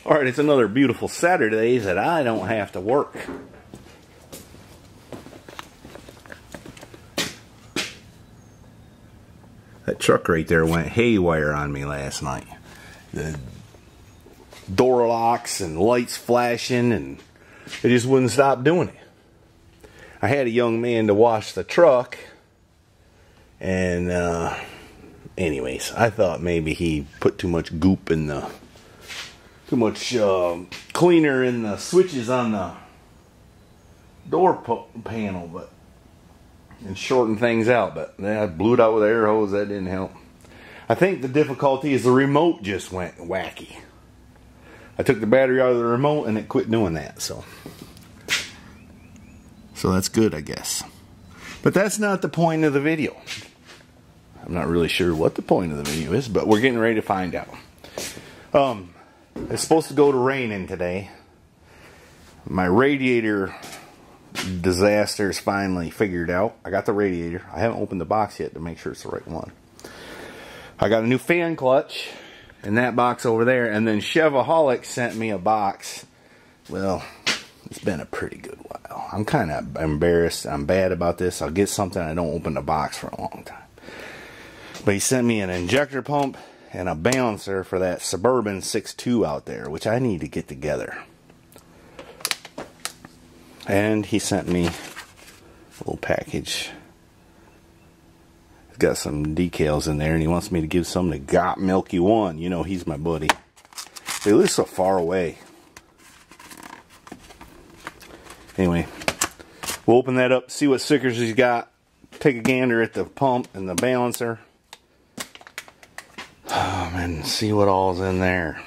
Alright, it's another beautiful Saturday that I don't have to work. That truck right there went haywire on me last night. The door locks and lights flashing, and it just wouldn't stop doing it. I had a young man to wash the truck, and anyways, I thought maybe he put too much goop in the, too much cleaner in the switches on the door panel, but and shortened things out. But I blew it out with an air hose. That didn't help. I think the difficulty is the remote just went wacky. I took the battery out of the remote and it quit doing that. So that's good, I guess. But that's not the point of the video. I'm not really sure what the point of the video is, but we're getting ready to find out. It's supposed to go to raining today. My radiator disaster is finally figured out. I got the radiator. I haven't opened the box yet to make sure it's the right one. I got a new fan clutch in that box over there, and then Chevaholic sent me a box. Well, it's been a pretty good while. I'm kind of embarrassed. I'm bad about this. I'll get something, I don't open the box for a long time. But he sent me an injector pump and a balancer for that Suburban 6.2 out there, which I need to get together. And he sent me a little package. It's got some decals in there, and he wants me to give some to Got Milky One. You know, he's my buddy. They live so far away. Anyway, we'll open that up, see what stickers he's got, take a gander at the pump and the balancer. And see what all's in there.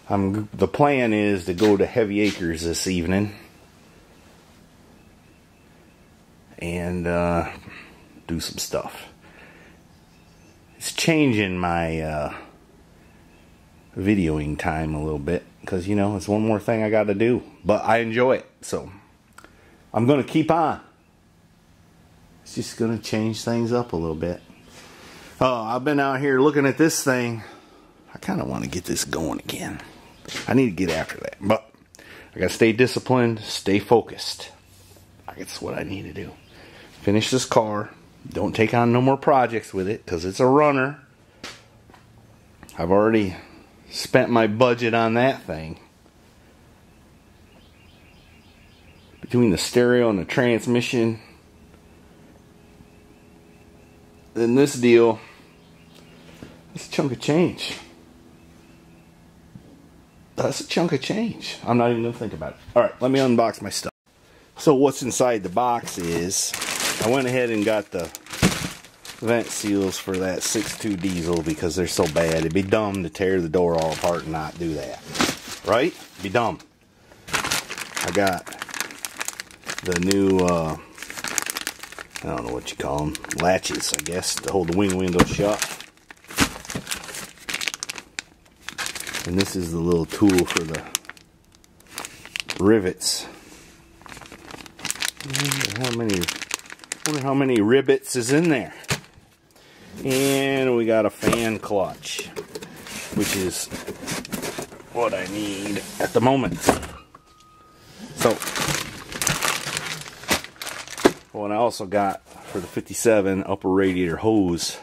The plan is to go to Heavy Acres this evening and do some stuff. It's changing my videoing time a little bit because, you know, it's one more thing I got to do, but I enjoy it, so I'm going to keep on. It's just going to change things up a little bit. I've been out here looking at this thing. I kind of want to get this going again. I need to get after that. But I got to stay disciplined, stay focused. That's what I need to do. Finish this car. Don't take on no more projects with it because it's a runner. I've already spent my budget on that thing. Between the stereo and the transmission. Then this deal, it's a chunk of change. That's a chunk of change. I'm not even going to think about it. Alright, let me unbox my stuff. So what's inside the box is, I went ahead and got the vent seals for that 6.2 diesel because they're so bad. It'd be dumb to tear the door all apart and not do that. Right? It'd be dumb. I got the new, I don't know what you call them, latches, I guess, to hold the wing window shut. And this is the little tool for the rivets. I wonder how many rivets is in there. And we got a fan clutch, which is what I need at the moment. So, and I also got for the 57 upper radiator hose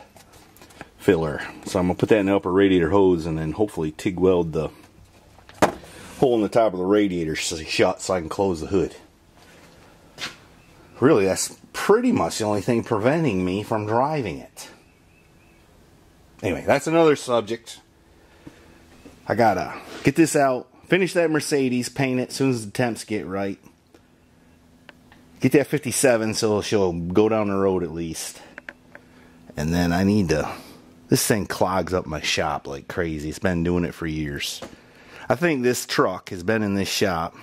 filler. So I'm going to put that in the upper radiator hose and then hopefully TIG weld the hole in the top of the radiator shut so I can close the hood. Really, that's pretty much the only thing preventing me from driving it. Anyway, that's another subject. I gotta get this out, finish that Mercedes, paint it as soon as the temps get right. Get that 57 so she'll go down the road at least. And then I need to... This thing clogs up my shop like crazy. It's been doing it for years. I think this truck has been in this shop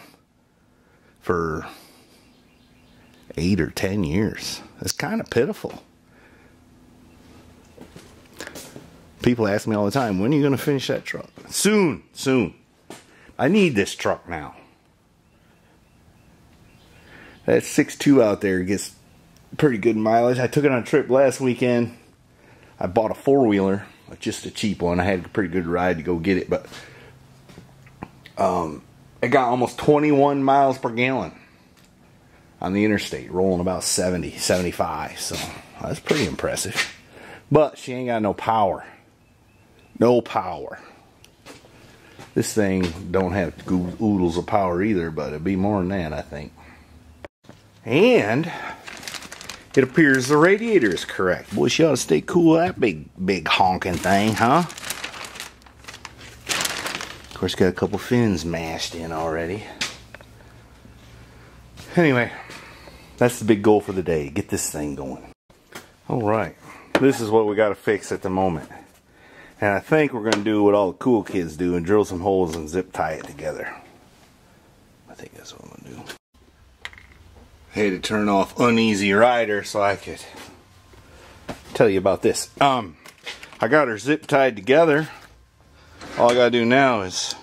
for 8 or 10 years. It's kind of pitiful. People ask me all the time, when are you going to finish that truck? Soon, soon. I need this truck now. That 6.2 out there gets pretty good mileage. I took it on a trip last weekend. I bought a four-wheeler, just a cheap one. I had a pretty good ride to go get it, but It got almost 21 miles per gallon on the interstate, rolling about 70, 75. So that's pretty impressive. But she ain't got no power. No power. This thing don't have oodles of power either, but it'd be more than that, I think. And it appears the radiator is correct. Boy, she ought to stay cool with that big honking thing, huh? Of course, got a couple fins mashed in already. Anyway, that's the big goal for the day. Get this thing going. Alright, this is what we got to fix at the moment. And I think we're going to do what all the cool kids do and drill some holes and zip tie it together. I think that's what I'm going to do. I had to turn off Uneasy Rider so I could tell you about this. I got her zip tied together. All I got to do now is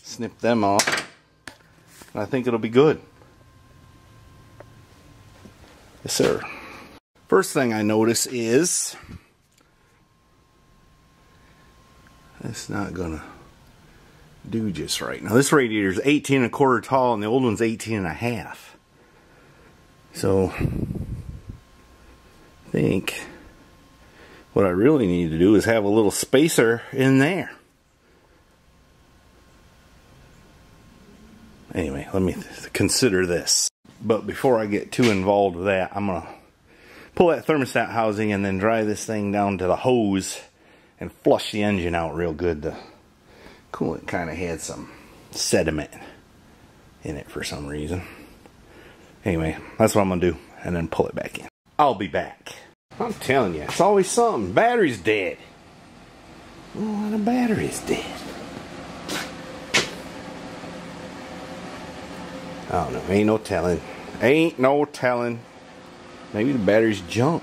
snip them off. And I think it'll be good. Yes, sir. First thing I notice is it's not gonna do just right. Now this radiator is 18 1/4 tall and the old one's 18 1/2. So I think what I really need to do is have a little spacer in there. Anyway, let me consider this. But before I get too involved with that, I'm gonna pull that thermostat housing and then drive this thing down to the hose and flush the engine out real good. The coolant kind of had some sediment in it for some reason. Anyway, that's what I'm going to do. And then pull it back in. I'll be back. I'm telling you, it's always something. Battery's dead. Oh, the battery's dead. I don't know. Ain't no telling. Ain't no telling. Maybe the battery's junk.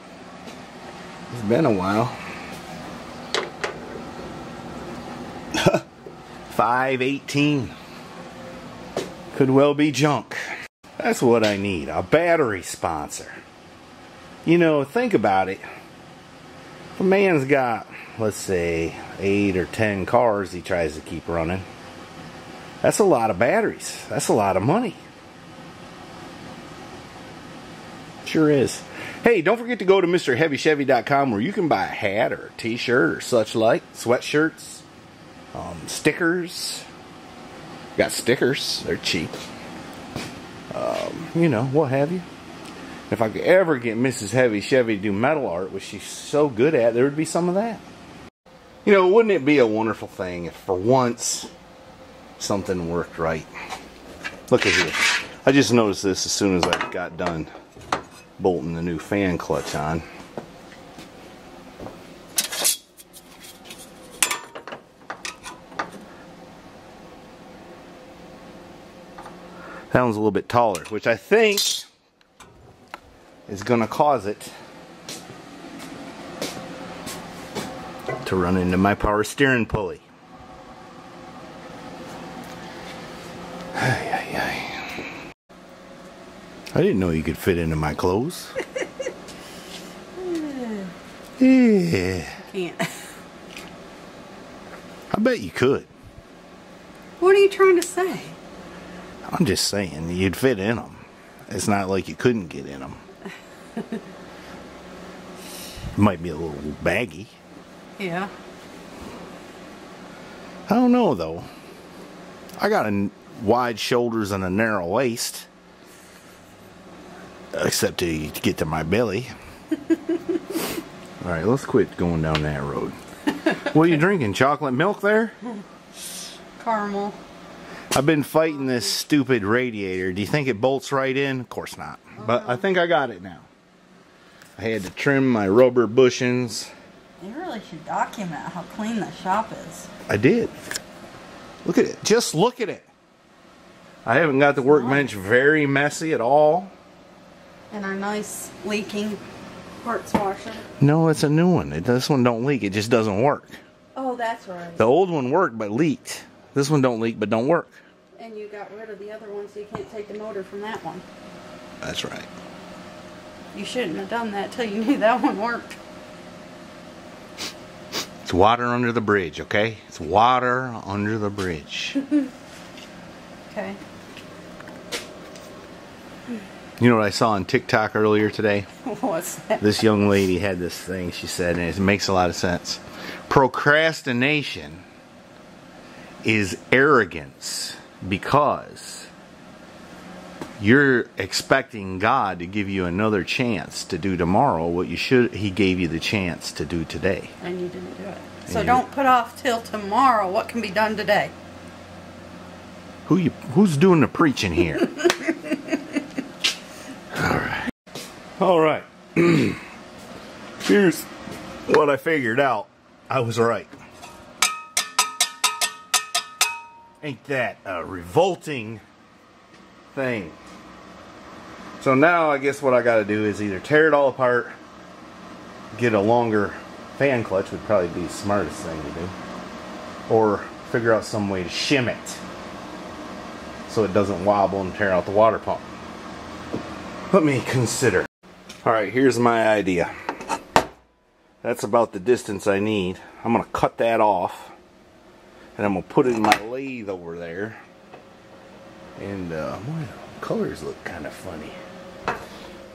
It's been a while. 518. Could well be junk. That's what I need. A battery sponsor. You know, think about it. If a man's got, let's say, 8 or 10 cars he tries to keep running, that's a lot of batteries. That's a lot of money. Sure is. Hey, don't forget to go to MrHeavyChevy.com where you can buy a hat or a t-shirt or such like, sweatshirts, stickers. Got stickers, they're cheap. You know, what have you. If I could ever get Mrs. Heavy Chevy to do metal art, which she's so good at, there would be some of that. You know, wouldn't it be a wonderful thing if for once something worked right? Look at here. I just noticed this as soon as I got done bolting the new fan clutch on. That one's a little bit taller, which I think is going to cause it to run into my power steering pulley. I didn't know you could fit into my clothes. Yeah. Can't. I bet you could. What are you trying to say? I'm just saying, you'd fit in them. It's not like you couldn't get in them. It might be a little baggy. Yeah. I don't know, though. I got wide shoulders and a narrow waist. Except to get to my belly. Alright, let's quit going down that road. What are you drinking? Chocolate milk there? Caramel. I've been fighting this stupid radiator. Do you think it bolts right in? Of course not. But I think I got it now. I had to trim my rubber bushings. You really should document how clean the shop is. I did. Look at it. Just look at it. I haven't got the workbench very messy at all. And our nice leaking parts washer. No, it's a new one. This one don't leak. It just doesn't work. Oh, that's right. The old one worked but leaked. This one don't leak but don't work. And you got rid of the other one so you can't take the motor from that one. That's right. You shouldn't have done that till you knew that one worked. It's water under the bridge, okay? It's water under the bridge. Okay. You know what I saw on TikTok earlier today? What's that? This young lady had this thing, she said, and it makes a lot of sense. Procrastination is arrogance because you're expecting God to give you another chance to do tomorrow what He gave you the chance to do today. And you didn't do it. So don't put off till tomorrow what can be done today. Who's doing the preaching here? All right. Here's what I figured out. I was right. Ain't that a revolting thing? So now I guess what I got to do is either tear it all apart, get a longer fan clutch would probably be the smartest thing to do, or figure out some way to shim it so it doesn't wobble and tear out the water pump. Let me consider. Alright, here's my idea. That's about the distance I need. I'm going to cut that off, and I'm going to put it in my lathe over there. And boy, the colors look kind of funny.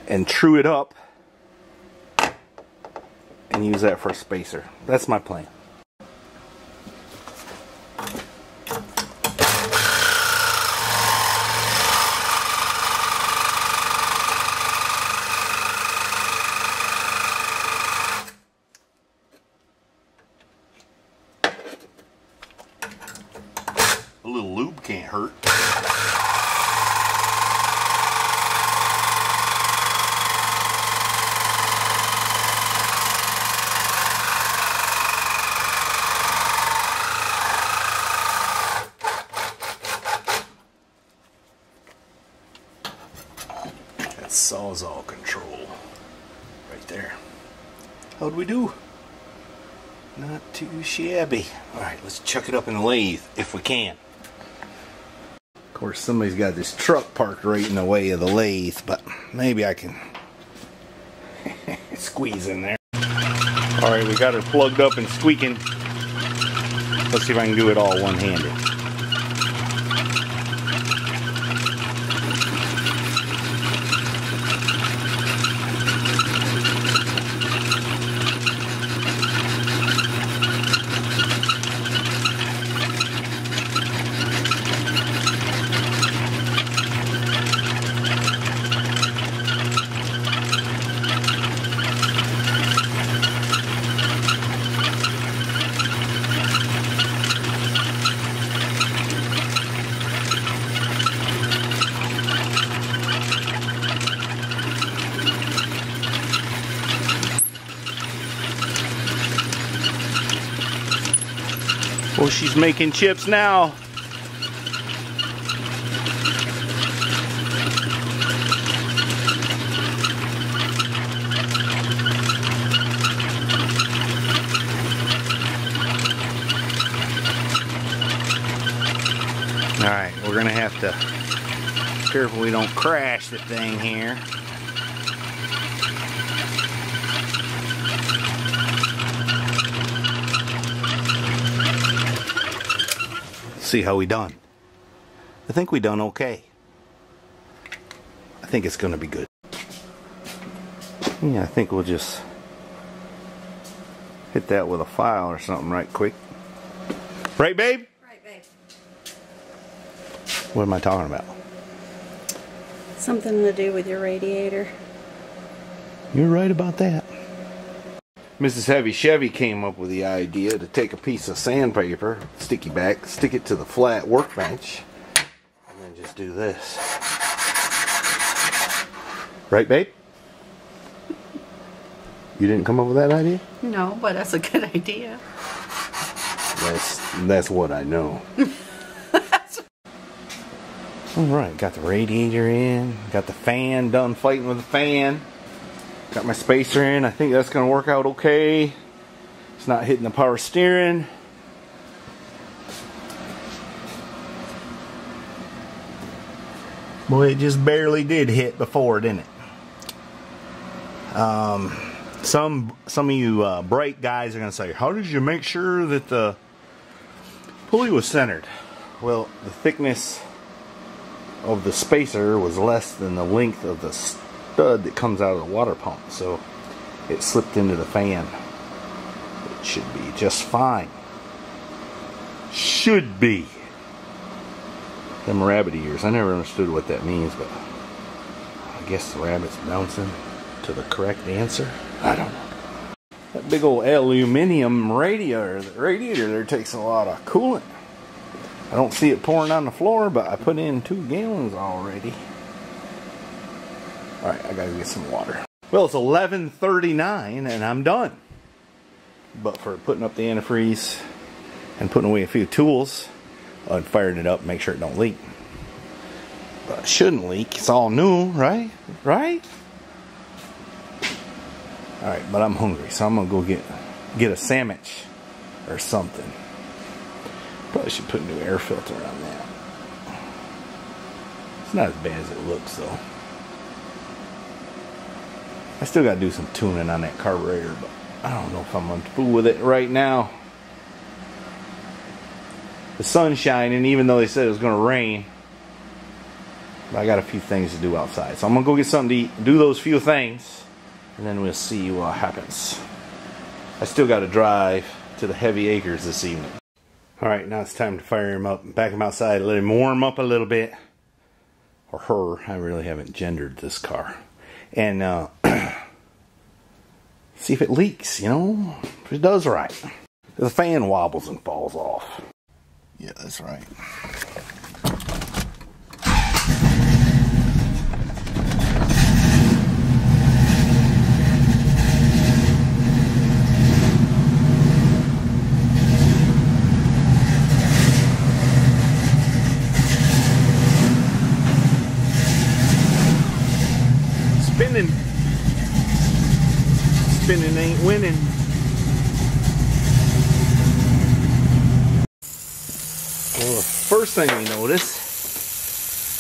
And true it up and use that for a spacer. That's my plan. A little lube can't hurt. That's Sawzall control right there. How'd we do? Not too shabby. Alright, let's chuck it up in the lathe if we can. Of course, somebody's got this truck parked right in the way of the lathe, but maybe I can squeeze in there. Alright, we got her plugged up and squeaking. Let's see if I can do it all one-handed. Oh, she's making chips now. Alright, we're gonna have to be careful we don't crash the thing here. See how we done. I think we done okay. I think it's gonna be good. Yeah, I think we'll just hit that with a file or something right quick. Right, babe? Right, babe. What am I talking about? Something to do with your radiator. You're right about that. Mrs. Heavy Chevy came up with the idea to take a piece of sandpaper, sticky back, stick it to the flat workbench, and then just do this. Right, babe? You didn't come up with that idea? No, but that's a good idea. That's what I know. Alright, got the radiator in, got the fan done fighting with the fan. Got my spacer in. I think that's going to work out okay. It's not hitting the power steering. Boy, it just barely did hit before, didn't it? Some of you bright guys are going to say, how did you make sure that the pulley was centered? Well, the thickness of the spacer was less than the length of the stud that comes out of the water pump, so it slipped into the fan. It should be just fine. Should be. Them rabbit ears, I never understood what that means, but I guess the rabbit's bouncing to the correct answer. I don't know. That big old aluminum radiator there takes a lot of coolant. I don't see it pouring on the floor, but I put in 2 gallons already. Alright, I gotta get some water. Well, it's 11:39 and I'm done. But for putting up the antifreeze and putting away a few tools, I fired it up, make sure it don't leak. But it shouldn't leak. It's all new, right? Right? Alright, but I'm hungry, so I'm gonna go get a sandwich or something. Probably should put a new air filter on that. It's not as bad as it looks, though. I still gotta do some tuning on that carburetor, but I don't know if I'm gonna fool with it right now. The sun's shining, even though they said it was gonna rain. But I got a few things to do outside, so I'm gonna go get something to eat, do those few things, and then we'll see what happens. I still got to drive to the Heavy Acres this evening. Alright, now it's time to fire him up, back him outside, let him warm up a little bit. Or her, I really haven't gendered this car. And see if it leaks, you know, if it does right. The fan wobbles and falls off. Yeah, that's right. Spinning ain't winning. Well, the first thing we notice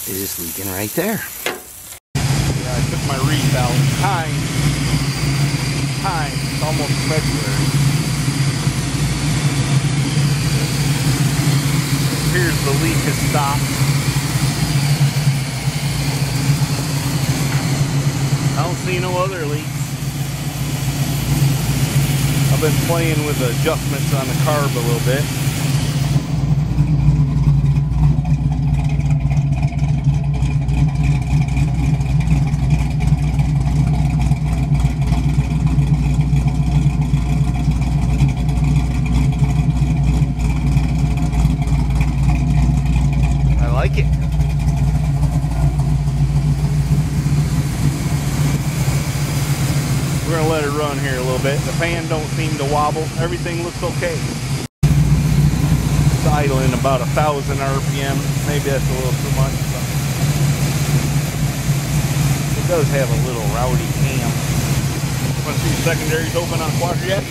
is it's leaking right there. Yeah, I took my wreath out. Time. It's almost February. Here's the leak has stopped. I don't see no other leaks. I've been playing with adjustments on the carb a little bit. I like it. We're gonna let it run here a little bit. The fan don't seem to wobble. Everything looks okay. It's idling about 1,000 RPM. Maybe that's a little too much. But it does have a little rowdy cam. Want to see the secondaries open on quadra yet?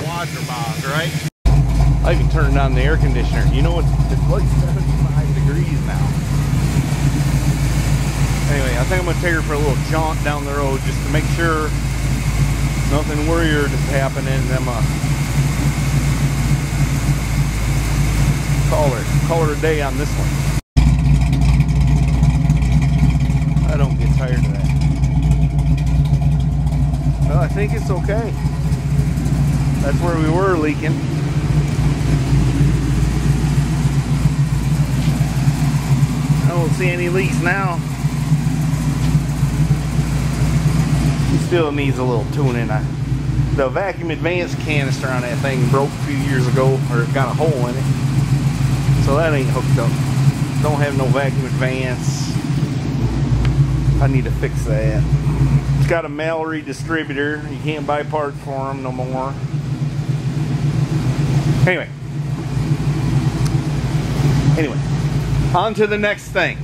Quadra box, right? I even turned on the air conditioner. You know, it's like 75 degrees now. Anyway, I think I'm going to take her for a little jaunt down the road just to make sure nothing weird is happening. Then call her a day on this one. I don't get tired of that. Well, I think it's okay. That's where we were leaking. I don't see any leaks now. It still needs a little tuning. The vacuum advance canister on that thing broke a few years ago, or it got a hole in it. So that ain't hooked up. Don't have no vacuum advance. I need to fix that. It's got a Mallory distributor. You can't buy parts for them no more. Anyway. On to the next thing.